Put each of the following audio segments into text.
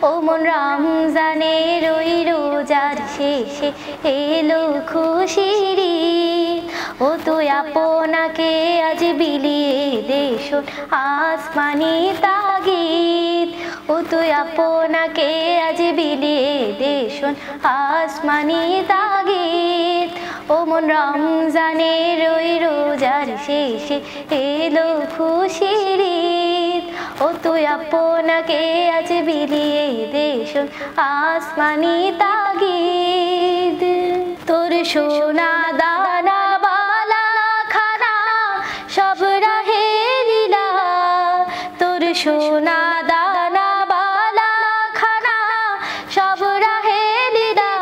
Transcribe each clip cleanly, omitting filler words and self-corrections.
ও মন রমজানের ওই রোজার শেষে এলো খুশির ঈদ। ও তুই আপনাকে আজ বিলিয়ে দে শোন আসমানি তাগিদ। ও তুই আপনাকে আজ বিলিয়ে দে শোন আসমানি তাগিদ। ও মন রমজানের ওই রোজার শেষে এলো খুশির ঈদ। ও তুই আপনাকে আজ বিলিয়ে দে শোন আসমানি তাগিদ। তোর সোনা দানা বালা খানা সব রাহে লীলা। তোর সোনা দানা বালা খানা সব রাহে লীলা।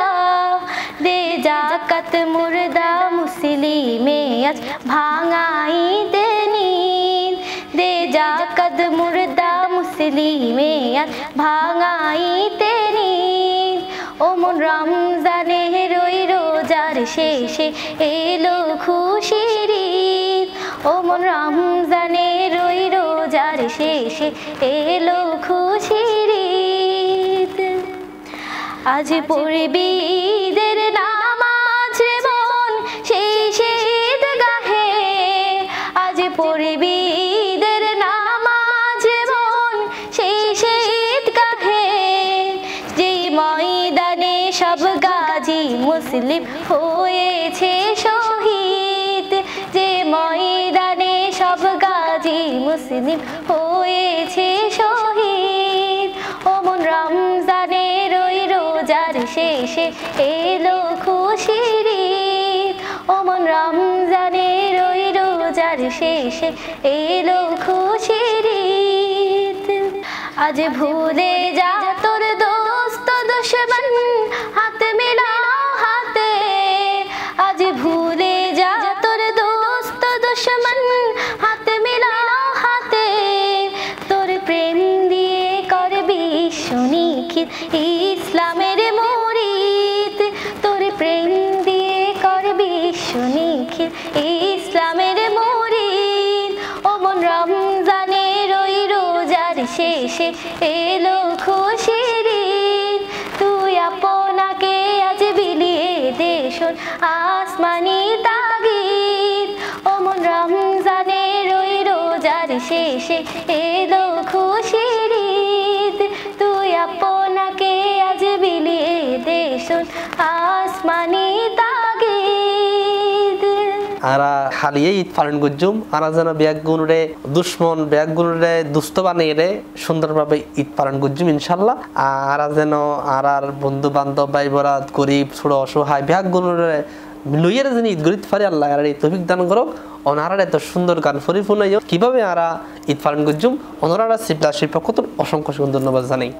দে জাকাত মুর্দা মুসলিমে আজ ভাঙাই দে নিদ। দে জাকাত মুর্দা মুসলিমে আজ ভাঙাই দে নিদ। ও মন রমজানের ওই রোজার শেষে এলো খুশির ঈদ। ও মন রমজানের ওই রোজার শেষে এলো খুশির ঈদ। আজ পড়বি ঈদের নামাজ রে মন শেষে ঈদগাহে। আজ পড়বি ঈদের নামাজ রে মন শেষে ঈদগাহে। যেই ময়দানে সব গাজী মুসলিম হয়েছে শহীদ। যে ময়দানে সব গাজী মুসলিম হয়েছে শহীদ। ও মন রমজানের ওই রোজার শেষে এলো খুশির ঈদ। ও মন রমজানের ওই রোজার শেষে এলো খুশির ঈদ। আজ ভুলে যা তোর দোস্ত দুশমন হাত মিলাও হাতে। আজ ভুলে যা তোর দোস্ত দুশমন হাত মিলাও হাতে। তোর প্রেম দিয়ে করবি সুনিখিল ইসলামের মুরিদ। তোর প্রেম দিয়ে করবি সুনিখিল ইসলামের মুরিদ। ও মন রমজানের ওই রোজার শেষে এলো খুশির ঈদ। তুই আপনাকে আজ বিলিয়ে দে শোন আসমানি তাগিদ। ও মন রমজানের ওই রোজার শেষে এলো খুশির ঈদ। তুই আপনাকে আজ বিলিয়ে দে শোন আসমানি তাগিদ। আরা হালিয়ে ঈদ পালন করছুম। আরা যেন ব্যাগগুনরে দুশ্মন ব্যাগগুনরে দুস্থ বানিয়ে রে সুন্দরভাবে ঈদ পালন করছুম ইনশাল্লাহ। আরা যেন আর বন্ধু বান্ধব ভাই বরাত গরিব ছোট অসহায় ব্যাগগুনরে লইয়ের যেন ঈদ গরিত পারে আল্লাহ আর এই তৌফিক দান করুক। অনারা এত সুন্দর গান পরিপূর্ণ কিভাবে আরা ঈদ পালন করছুম অনারা শিবলা শিল্পক অসংখ্য ধন্যবাদ জানাই।